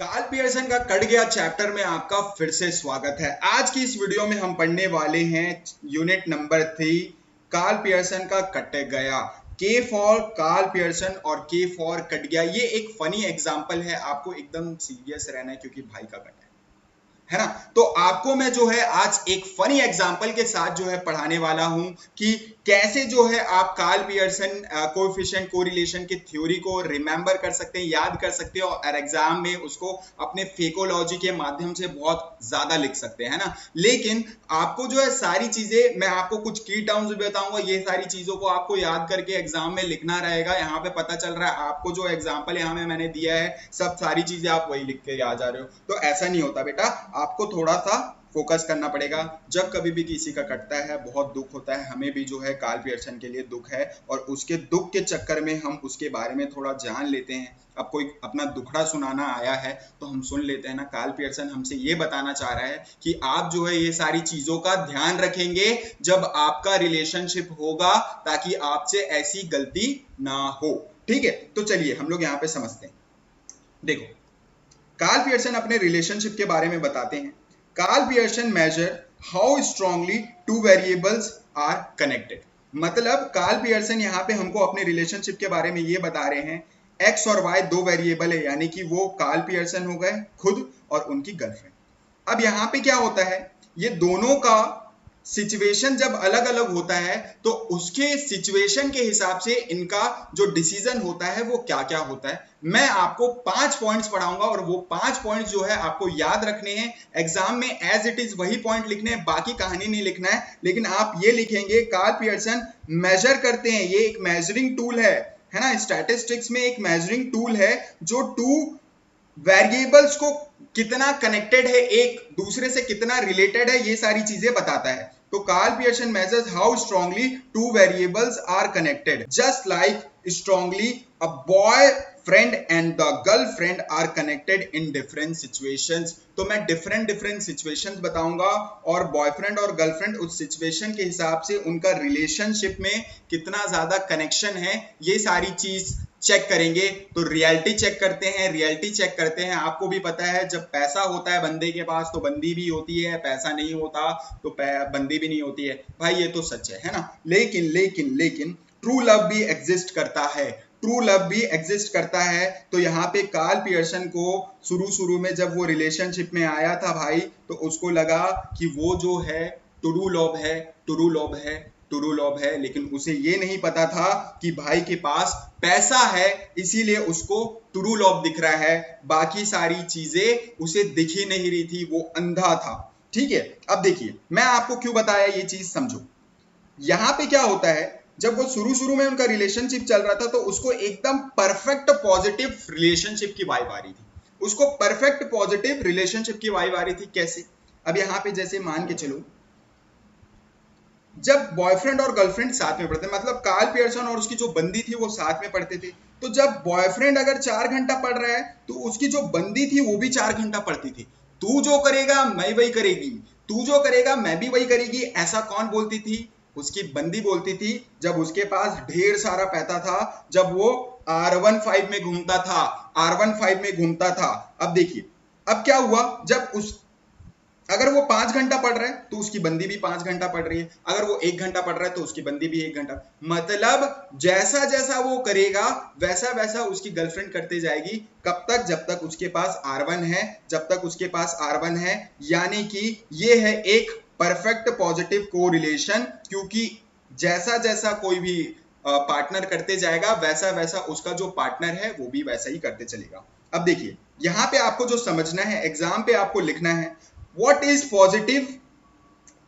Karl Pearson का cut गया chapter में आपका फिर से स्वागत है। आज की इस वीडियो में हम पढ़ने वाले हैं यूनिट नंबर 3 कार्ल पियर्सन का कट गया। के फॉर कार्ल पियर्सन और के फॉर कट गया। ये एक फनी एग्जांपल है, आपको एकदम सीरियस रहना है क्योंकि भाई का कट है ना। तो आपको मैं जो है आज एक फनी एग्जांपल के साथ जो है पढ़ाने वाला हूं कि कैसे जो है आप कार्ल पियर्सन कोएफिशिएंट कोरिलेशन की थ्योरी को रिमेंबर कर सकते हैं, याद कर सकते हैं और एग्जाम में उसको अपने फेकोलॉजी के माध्यम से बहुत ज्यादा लिख सकते हैं, है ना। लेकिन आपको जो है सारी चीजें मैं आपको कुछ की टर्म्स भी बताऊंगा, ये सारी चीजों को आपको याद करके एग्जाम में लिखना रहेगा। यहाँ पे पता चल रहा है आपको जो एग्जाम्पल यहाँ में मैंने दिया है सब सारी चीजें आप वही लिख के आ जा रहे हो, तो ऐसा नहीं होता बेटा। आपको थोड़ा सा फोकस करना पड़ेगा। जब कभी भी किसी का कटता है बहुत दुख होता है, हमें भी जो है कार्ल पियर्सन के लिए दुख है और उसके दुख के चक्कर में हम उसके बारे में थोड़ा जान लेते हैं। अब कोई अपना दुखड़ा सुनाना आया है तो हम सुन लेते हैं ना। कार्ल पियर्सन हमसे ये बताना चाह रहा है कि आप जो है ये सारी चीजों का ध्यान रखेंगे जब आपका रिलेशनशिप होगा, ताकि आपसे ऐसी गलती ना हो। ठीक है, तो चलिए हम लोग यहाँ पे समझते हैं। देखो, कार्ल पियर्सन अपने रिलेशनशिप के बारे में बताते हैं। Karl Pearson measure how strongly two variables are connected. मतलब कार्ल पियर्सन यहाँ पे हमको अपने रिलेशनशिप के बारे में ये बता रहे हैं, एक्स और वाई दो वेरिएबल है, यानी कि वो कार्ल पियर्सन हो गए खुद और उनकी गर्लफ्रेंड। अब यहाँ पे क्या होता है, ये दोनों का सिचुएशन जब अलग अलग होता है तो उसके सिचुएशन के हिसाब से इनका जो डिसीजन होता है वो क्या क्या होता है। मैं आपको 5 पॉइंट्स पढ़ाऊंगा और वो 5 पॉइंट्स जो है आपको याद रखने हैं। एग्जाम में एज इट इज वही पॉइंट लिखने हैं, बाकी कहानी नहीं लिखना है। लेकिन आप ये लिखेंगे कार्ल पियर्सन मेजर करते हैं, ये एक मेजरिंग टूल है ना। स्टैटिस्टिक्स में एक मेजरिंग टूल है जो टू वेरिएबल्स को कितना कनेक्टेड है, एक दूसरे से कितना रिलेटेड है, ये सारी चीजें बताता है। तो Karl Pearson measures how strongly two variables are connected, just like strongly a boyfriend and the girlfriend are connected in different situations. तो मैं डिफरेंट सिचुएशंस बताऊंगा और बॉयफ्रेंड और गर्लफ्रेंड उस सिचुएशन के हिसाब से उनका रिलेशनशिप में कितना ज्यादा कनेक्शन है, ये सारी चीज चेक करेंगे। तो रियलिटी चेक करते हैं, रियलिटी चेक करते हैं। आपको भी पता है जब पैसा होता है बंदे के पास तो बंदी भी होती है, पैसा नहीं होता तो बंदी भी नहीं होती है। भाई ये तो सच है ना। लेकिन ट्रू लव भी एग्जिस्ट करता है, ट्रू लव भी एग्जिस्ट करता है। तो यहाँ पे कार्ल पियर्सन को शुरू में जब वो रिलेशनशिप में आया था भाई, तो उसको लगा कि वो जो है ट्रू लव है, ट्रू लव है, ट्रू लव है। लेकिन उसे ये नहीं पता था कि भाई के पास पैसा है, इसीलिए उसको ट्रू लव दिख रहा है, बाकी सारी चीजें उसे दिख ही नहीं रही थी, वो अंधा था। ठीक है, अब देखिए मैं आपको क्यों बताया ये चीज समझो। यहाँ पे क्या होता है, जब वो शुरू में उनका रिलेशनशिप चल रहा था तो उसको एकदम परफेक्ट पॉजिटिव रिलेशनशिप की वाइब आ रही थी, उसको परफेक्ट पॉजिटिव रिलेशनशिप की वाइब आ रही थी। कैसे? अब यहाँ पे जैसे मान के चलो, जब बॉयफ्रेंड और गर्लफ्रेंड साथ में पढ़ते, मतलब कार्ल पियर्सन और उसकी जो बंदी थी वो साथ में पढ़ते थे, तो जब बॉयफ्रेंड अगर 4 घंटा पढ़ रहा है तो उसकी जो बंदी थी वो भी 4 घंटा पढ़ती थी। तू जो करेगा मैं वही करेगी, तू जो करेगा मैं भी वही करेगी, ऐसा कौन बोलती थी? उसकी बंदी बोलती थी। जब उसके पास ढेर सारा पैसा था, जब वो R15 में घूमता था, R15 में घूमता था। अब देखिए अब क्या हुआ, जब उस अगर वो 5 घंटा पढ़ रहा है तो उसकी बंदी भी 5 घंटा पढ़ रही है, अगर वो 1 घंटा पढ़ रहा है तो उसकी बंदी भी 1 घंटा। मतलब जैसा जैसा वो करेगा वैसा वैसा उसकी गर्लफ्रेंड करते जाएगी। कब तक? जब तक उसके पास R1 है, जब तक उसके पास R1 है। यानी कि ये है एक परफेक्ट पॉजिटिव कोरिलेशन, क्योंकि जैसा जैसा कोई भी पार्टनर करते जाएगा वैसा वैसा उसका जो पार्टनर है वो भी वैसा ही करते चलेगा। अब देखिए यहाँ पे आपको जो समझना है, एग्जाम पे आपको लिखना है, what is positive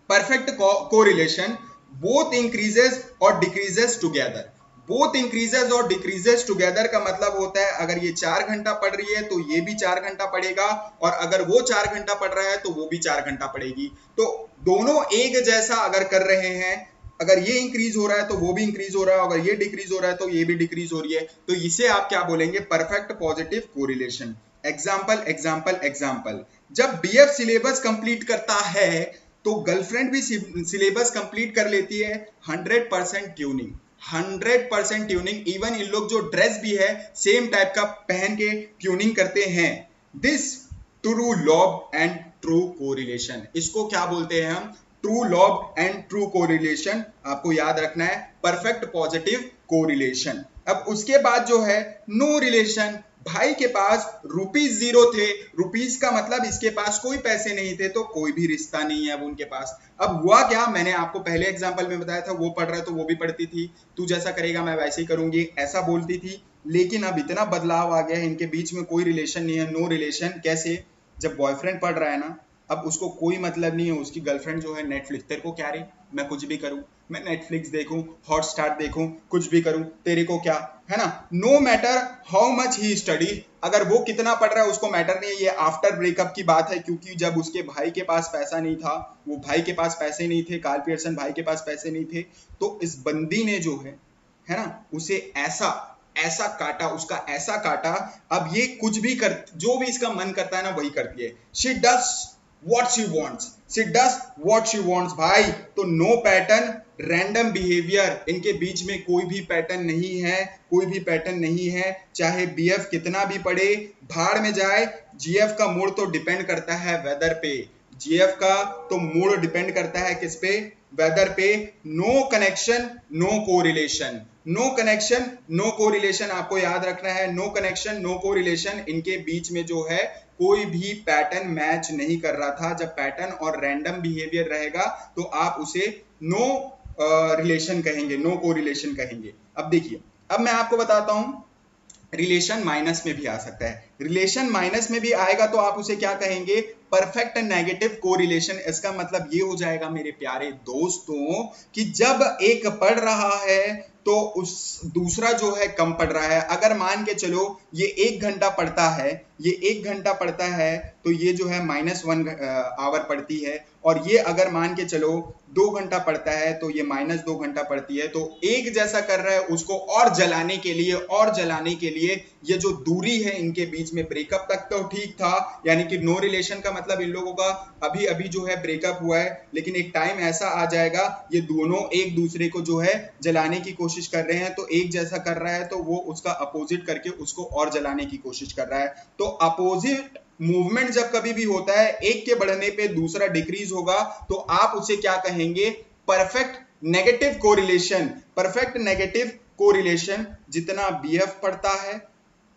perfect correlation both increases और decreases together। both increases और decreases together का मतलब होता है अगर ये 4 घंटा पढ़ रही है तो ये भी 4 घंटा पढ़ेगा, और अगर वो 4 घंटा पढ़ रहा है तो वो भी 4 घंटा पढ़ेगी। तो दोनों एक जैसा अगर कर रहे हैं, अगर ये इंक्रीज हो रहा है तो वो भी इंक्रीज हो रहा है, अगर ये डिक्रीज हो रहा है तो ये भी डिक्रीज हो रही है, तो इसे आप क्या बोलेंगे? Perfect positive correlation. एग्जाम्पल, जब बीएफ सिलेबस कंप्लीट करता है तो गर्लफ्रेंड भी सिलेबस कंप्लीट कर लेती है। 100% ट्यूनिंग, 100% ट्यूनिंग। इवन इन लोग जो ड्रेस भी है सेम टाइप का पहन के ट्यूनिंग करते हैं। This true lobe and true correlation, इसको क्या बोलते हैं हम? True lobe and true correlation. आपको याद रखना है परफेक्ट पॉजिटिव कोरिलेशन। अब उसके बाद जो है नो रिलेशन, भाई के पास रुपीज 0 थे, रुपीज का मतलब इसके पास कोई पैसे नहीं थे, तो कोई भी रिश्ता नहीं है अब उनके पास। अब हुआ क्या, मैंने आपको पहले एग्जांपल में बताया था, वो पढ़ रहा है तो वो भी पढ़ती थी, तू जैसा करेगा मैं वैसे ही करूंगी, ऐसा बोलती थी। लेकिन अब इतना बदलाव आ गया है, इनके बीच में कोई रिलेशन नहीं है, नो रिलेशन। कैसे? जब बॉयफ्रेंड पढ़ रहा है ना, अब उसको कोई मतलब नहीं है, उसकी गर्लफ्रेंड जो है नेटफ्लिक्स, तेरे को क्या रे, मैं कुछ भी करूं, मैं नेटफ्लिक्स देखूं, हॉटस्टार देखूं, कुछ भी करूं, तेरे को क्या है ना। No matter how much he study, अगर वो कितना पढ़ रहा है उसको मैटर नहीं है। ये आफ्टर ब्रेकअप की बात है, क्योंकि जब उसके भाई के पास पैसा नहीं था, वो भाई के पास पैसे नहीं थे, कार्ल पियर्सन भाई के पास पैसे नहीं थे, तो इस बंदी ने जो है ना, उसे ऐसा ऐसा काटा, उसका ऐसा काटा। अब ये कुछ भी कर, जो भी इसका मन करता है ना वही करती है। She does what she wants, she does what she wants भाई। तो नो पैटर्न, रैंडम बिहेवियर, इनके बीच में कोई भी पैटर्न नहीं है, कोई भी पैटर्न नहीं है। चाहे बीएफ कितना भी पढ़े, भाड़ में जाए। जीएफ का मूड तो डिपेंड करता है वेदर पे, जीएफ का तो मूड डिपेंड करता है किस पे? वेदर पे। No connection no correlation, no connection no correlation, आपको याद रखना है, नो कनेक्शन नो कोरिलेशन। इनके बीच में जो है कोई भी पैटर्न मैच नहीं कर रहा था। जब पैटर्न और रैंडम बिहेवियर रहेगा तो आप उसे नो रिलेशन कहेंगे, नो कोरिलेशन कहेंगे। अब देखिए, अब मैं आपको बताता हूं, रिलेशन माइनस में भी आ सकता है। रिलेशन माइनस में भी आएगा तो आप उसे क्या कहेंगे? Perfect negative correlation. इसका मतलब ये हो जाएगा मेरे प्यारे दोस्तों कि जब एक पढ़ रहा है तो उस दूसरा जो है कम पढ़ रहा है। अगर मान के चलो ये 1 घंटा पढ़ता है, ये 1 घंटा पढ़ता है, तो ये जो है -1 आवर पढ़ती है। और ये अगर मान के चलो 2 घंटा पढ़ता है तो ये -2 घंटा पढ़ती है। तो एक जैसा कर रहा है, उसको और जलाने के लिए, और जलाने के लिए ये जो दूरी है इनके बीच में, ब्रेकअप तक तो ठीक था, यानी कि नो रिलेशन का मतलब इन लोगों का अभी अभी जो है ब्रेकअप हुआ है, लेकिन एक टाइम ऐसा आ जाएगा ये दोनों एक दूसरे को जो है जलाने की कोशिश कर रहे हैं। तो एक जैसा कर रहा है तो वो उसका अपोजिट करके उसको और जलाने की कोशिश कर रहा है। तो अपोजिट मूवमेंट जब कभी भी होता है, एक के बढ़ने पे दूसरा डिक्रीज होगा, तो आप उसे क्या कहेंगे? Perfect negative correlation. Perfect negative correlation. जितना बीएफ पढ़ता है,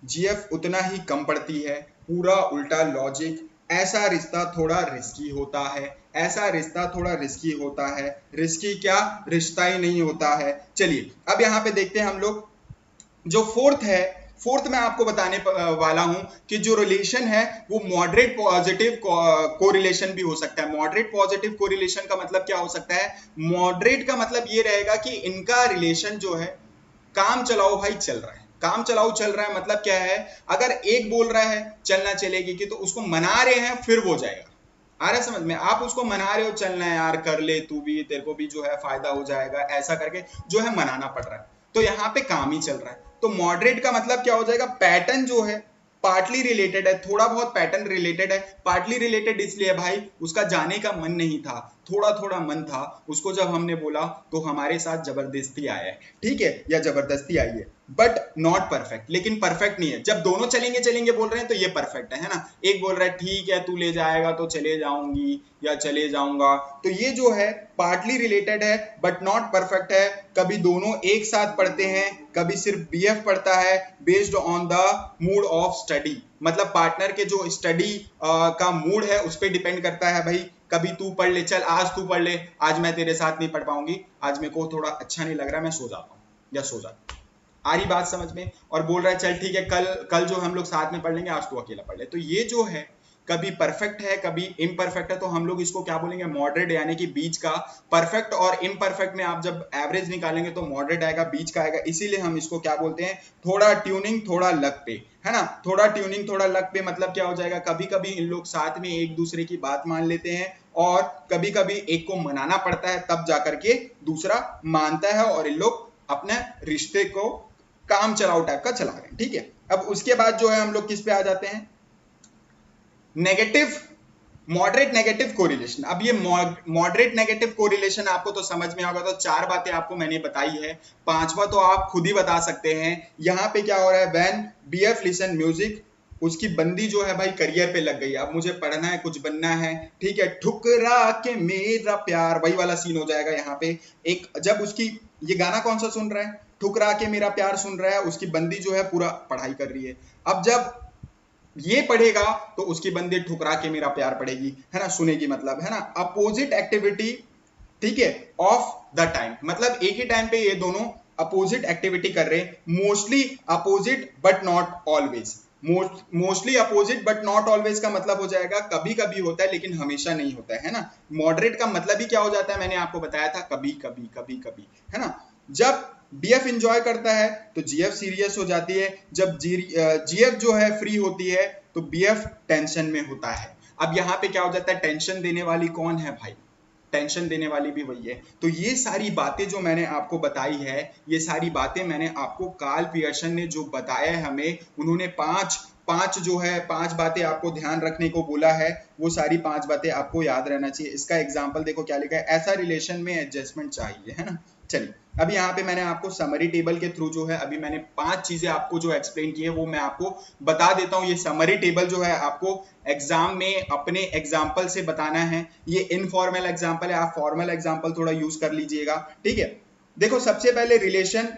जीएफ उतना ही कम पढ़ती है। पूरा उल्टा लॉजिक। ऐसा रिश्ता थोड़ा रिस्की होता है, ऐसा रिश्ता थोड़ा रिस्की होता है। रिस्की क्या, रिश्ता ही नहीं होता है। चलिए अब यहां पे देखते हैं हम लोग जो फोर्थ है। फोर्थ में आपको बताने वाला हूं कि जो रिलेशन है वो मॉडरेट पॉजिटिव कोरिलेशन भी हो सकता है। मॉडरेट पॉजिटिव कोरिलेशन का मतलब क्या हो सकता है? मॉडरेट का मतलब ये रहेगा कि इनका रिलेशन जो है काम चलाओ भाई चल रहा है, काम चलाओ चल रहा है। मतलब क्या है, अगर एक बोल रहा है चलना चलेगी की, तो उसको मना रहे हैं फिर वो जाएगा। आ रहा है समझ में? आप उसको मना रहे हो, चलना है यार, कर ले तू भी, तेरे को भी जो है फायदा हो जाएगा, ऐसा करके जो है मनाना पड़ रहा है। तो यहाँ पे काम ही चल रहा है। तो मॉडरेट का मतलब क्या हो जाएगा? पैटर्न जो है पार्टली रिलेटेड है, थोड़ा बहुत पैटर्न रिलेटेड है। पार्टली रिलेटेड इसलिए भाई उसका जाने का मन नहीं था, थोड़ा थोड़ा मन था उसको, जब हमने बोला तो हमारे साथ जबरदस्ती आया है, ठीक है, या जबरदस्ती आई है, बट नॉट परफेक्ट। लेकिन परफेक्ट नहीं है। जब दोनों चलेंगे चलेंगे बोल रहे हैं तो ये परफेक्ट है ना। एक बोल रहा है ठीक है तू ले जाएगा तो चले जाऊंगी या चले जाऊंगा, तो ये जो है पार्टली रिलेटेड है बट नॉट परफेक्ट है। कभी दोनों एक साथ पढ़ते हैं, कभी सिर्फ बीएफ पढ़ता है, based on the mood off study. मतलब पार्टनर के जो स्टडी का मूड है उस पर डिपेंड करता है भाई। कभी तू पढ़ ले, चल आज तू पढ़ ले, आज मैं तेरे साथ नहीं पढ़ पाऊंगी, आज मेरे को थोड़ा अच्छा नहीं लग रहा, मैं सो जाता हूँ, या सो जा। आ रही बात समझ में? और बोल रहा है चल ठीक है कल कल जो हम लोग साथ में पढ़ लेंगे, आज तू अकेला पढ़ ले। तो ये जो है कभी परफेक्ट है कभी इम्परफेक्ट है, तो हम लोग इसको क्या बोलेंगे? मॉडरेट, यानी कि बीच का। परफेक्ट और इम्परफेक्ट में आप जब एवरेज निकालेंगे तो मॉडरेट आएगा, बीच का आएगा। इसीलिए हम इसको क्या बोलते हैं? थोड़ा ट्यूनिंग थोड़ा लक पे, है ना। थोड़ा ट्यूनिंग थोड़ा लक पे मतलब क्या हो जाएगा? कभी कभी इन लोग साथ में एक दूसरे की बात मान लेते हैं, और कभी कभी एक को मनाना पड़ता है, तब जाकर के दूसरा मानता है, और इन लोग अपने रिश्ते को काम चलाओ टाइप का चला रहे हैं, ठीक है। अब उसके बाद जो है हम लोग किस पे आ जाते हैं? Negative, moderate negative correlation. अब ये मॉडरेट नेगेटिव कोरिलेशन आपको तो समझ में होगा। तो 4 बातें आपको मैंने बताई है, 5वां तो आप खुद ही बता सकते हैं। यहाँ पे क्या हो रहा है? व्हेन बीएफ लिसन म्यूजिक उसकी बंदी जो है भाई करियर पे लग गई, अब मुझे पढ़ना है, कुछ बनना है, ठीक है, ठुकरा के मेरा प्यार, वही वाला सीन हो जाएगा यहाँ पे। एक जब उसकी, ये गाना कौन सा सुन रहा है, ठुकरा के मेरा प्यार सुन रहा है, उसकी बंदी जो है पूरा पढ़ाई कर रही है। अब जब ये पढ़ेगा तो उसकी बंदी ठुकरा के मेरा प्यार पढ़ेगी, है ना, सुनेगी, मतलब है ना, अपोजिट एक्टिविटी, ठीक है, ऑफ द टाइम, मतलब एक ही टाइम पे ये दोनों अपोजिट एक्टिविटी कर रहे हैं, mostly opposite but not always. Mostly opposite but not always का मतलब हो जाएगा कभी कभी होता है लेकिन हमेशा नहीं होता है ना। मॉडरेट का मतलब ही क्या हो जाता है, मैंने आपको बताया था, कभी कभी कभी कभी, है ना। जब बीएफ इंजॉय करता है तो जीएफ सीरियस हो जाती है, जब जीएफ जो है फ्री होती है तो बीएफ टेंशन में होता है। अब यहाँ पे क्या हो जाता है, टेंशन देने वाली कौन है भाई, टेंशन देने वाली भी वही है। तो ये सारी बातें जो मैंने आपको बताई है, ये सारी बातें मैंने आपको, कार्ल पियर्सन ने जो बताया है हमें, उन्होंने पांच जो है, पांच बातें आपको ध्यान रखने को बोला है, वो सारी पांच बातें आपको याद रहना चाहिए। इसका एग्जाम्पल देखो क्या लिखा है, ऐसा रिलेशन में एडजस्टमेंट चाहिए, है ना। चलिए अभी यहाँ पे मैंने आपको समरी टेबल के थ्रू जो है, अभी मैंने पांच चीजें आपको जो एक्सप्लेन की है वो मैं आपको बता देता हूँ। ये समरी टेबल जो है आपको एग्जाम में अपने एग्जाम्पल से बताना है। ये इनफॉर्मल एग्जाम्पल है, आप फॉर्मल एग्जाम्पल थोड़ा यूज कर लीजिएगा, ठीक है। देखो सबसे पहले रिलेशन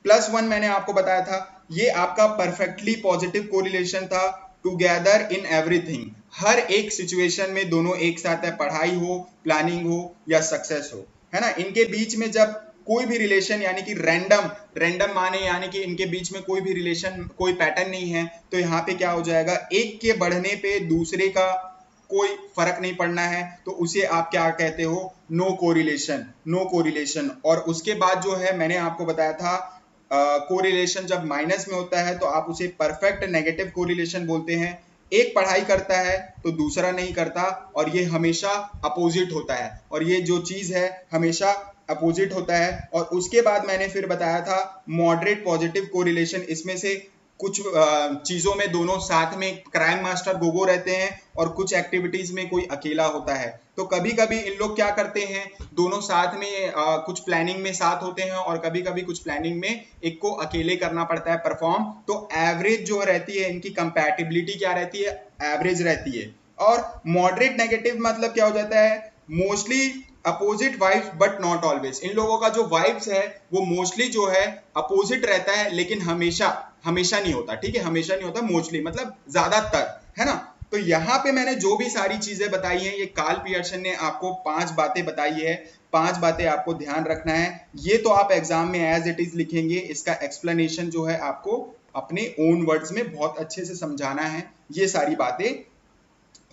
+1 मैंने आपको बताया था, ये आपका परफेक्टली पॉजिटिव कोरिलेशन था, टुगेदर इन एवरीथिंग, हर एक सिचुएशन में दोनों एक साथ है, पढ़ाई हो, प्लानिंग हो या सक्सेस हो, है ना। इनके बीच में जब कोई भी रिलेशन यानी कि रैंडम माने, यानी कि इनके बीच में कोई भी रिलेशन, कोई पैटर्न नहीं है, तो यहाँ पे क्या हो जाएगा, एक के बढ़ने पे दूसरे का कोई फर्क नहीं पड़ना है, तो उसे आप क्या कहते हो, नो कोरिलेशन, नो कोरिलेशन। और उसके बाद जो है मैंने आपको बताया था, कोरिलेशन जब माइनस में होता है तो आप उसे परफेक्ट नेगेटिव कोरिलेशन बोलते हैं। एक पढ़ाई करता है तो दूसरा नहीं करता, और ये हमेशा अपोजिट होता है, और ये जो चीज है हमेशा अपोजिट होता है। और उसके बाद मैंने फिर बताया था मॉडरेट पॉजिटिव कोरिलेशन, इसमें से कुछ चीजों में दोनों साथ में क्राइम मास्टर गोगो रहते हैं, और कुछ एक्टिविटीज में कोई अकेला होता है। तो कभी कभी इन लोग क्या करते हैं, दोनों साथ में कुछ प्लानिंग में साथ होते हैं, और कभी कभी कुछ प्लानिंग में एक को अकेले करना पड़ता है परफॉर्म। तो एवरेज जो रहती है इनकी कंपैटिबिलिटी क्या रहती है, एवरेज रहती है। और मॉडरेट नेगेटिव मतलब क्या हो जाता है, mostly opposite vibes but not always, इन लोगों का जो वाइब्स है वो मोस्टली जो है अपोजिट रहता है, लेकिन हमेशा हमेशा नहीं होता, ठीक है, हमेशा नहीं होता, मोस्टली मतलब ज्यादातर, है ना। तो यहाँ पे मैंने जो भी सारी चीजें बताई हैं, ये कार्ल पियर्सन ने आपको पांच बातें बताई है, पांच बातें आपको ध्यान रखना है। ये तो आप एग्जाम में एज इट इज लिखेंगे, इसका एक्सप्लेनेशन जो है आपको अपने ओन वर्ड्स में बहुत अच्छे से समझाना है। ये सारी बातें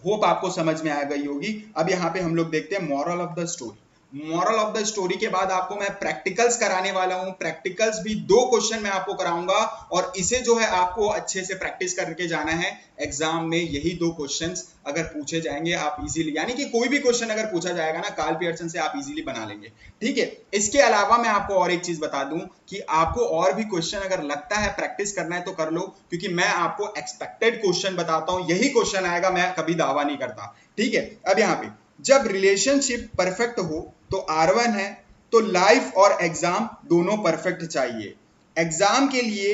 होप आपको समझ में आ गई होगी। अब यहाँ पे हम लोग देखते हैं moral of the story. Moral of the story के बाद आपको मैं प्रैक्टिकल्स कराने वाला हूं। प्रैक्टिकल्स भी 2 क्वेश्चन मैं आपको कराऊंगा, और इसे जो है आपको अच्छे से प्रैक्टिस करके जाना है। एग्जाम में यही 2 क्वेश्चंस अगर पूछे जाएंगे आप इजीली, यानी कि कोई भी क्वेश्चन अगर पूछा जाएगा ना कार्ल पियर्सन से, आप इजीली बना लेंगे, ठीक है। इसके अलावा मैं आपको और एक चीज बता दूं कि आपको और भी क्वेश्चन अगर लगता है प्रैक्टिस करना है तो कर लो, क्योंकि मैं आपको एक्सपेक्टेड क्वेश्चन बताता हूं, यही क्वेश्चन आएगा, मैं कभी दावा नहीं करता, ठीक है। अब यहाँ पे जब रिलेशनशिप परफेक्ट हो तो R1 है, तो लाइफ और एग्जाम दोनों परफेक्ट चाहिए। एग्जाम के लिए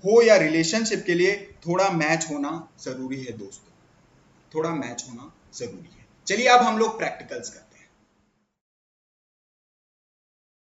हो या रिलेशनशिप के लिए थोड़ा मैच होना जरूरी है दोस्तों, थोड़ा मैच होना जरूरी है। चलिए अब हम लोग प्रैक्टिकल्स करते हैं।